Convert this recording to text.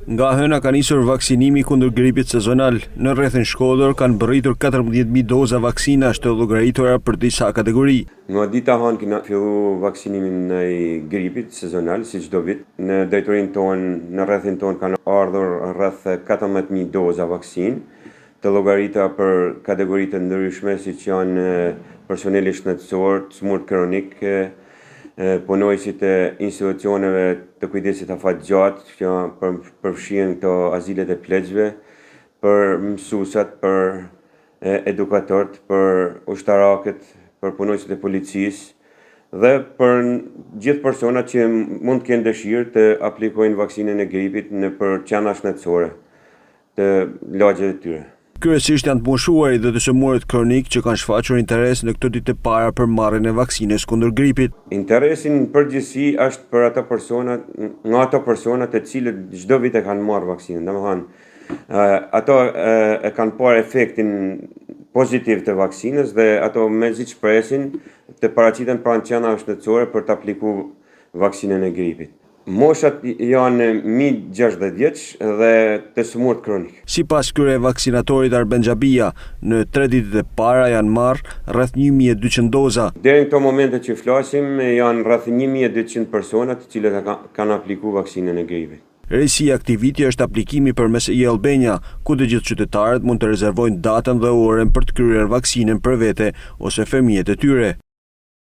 Nga hëna ka nisur vaksinimi kundër gripit sezonal. Në rrethin Shkodër kanë bërritur 14.000 doza vaksinash të llogaritura për disa kategori. Nga dita hanë kena fillu vaksinimin në gripit sezonal, si çdo vit. Në drejtorinë tonë, në rrethin tonë kanë ardhur rreth 14.000 doza vaksinë të llogarita për kategori të ndryshme, siç janë personeli shëndetësor, smurt kronik, punojësit e institucioneve të kujdesit afatgjatë, që përfshihen këto azilet e pleqve, për mësuesat, për edukatorët, për ushtarakët, për punojësit e policisë dhe për gjithë personat që mund të kenë dëshirë të aplikojnë vaksinën e gripit në për qana shëndetësore të lagjet e tyre. Kryesisht janë të moshuarit dhe të sëmurët kronik që kanë shfaqur interes në këto ditë e para për marrjen e vaksinës kundër gripit. Interesin përgjithësi është për ato personat, nga ato personat të cilët çdo vit e kanë marrë vaksinën. Domethënë, ato e kanë parë efektin pozitiv të vaksinës dhe ato mezi shpresin të paraqiten pranë qendrave shëndetësore për të aplikuar vaksinën e gripit. Moshat janë 60 vjeç dhe të smurt kronik. Sipas krye vaksinatorit Arben Xhabia, në 3 ditët e para janë marrë rreth 1.200 doza. Deri në këto momente që flasim janë rreth 1.200 persona të cilët kanë aplikuar vaksinën e gripit. Rësia e këtij viti është aplikimi përmes e-Albania, ku të gjithë qytetarët mund të rezervojnë datën dhe orën për të kryer vaksinën për vete ose fëmijët e tyre.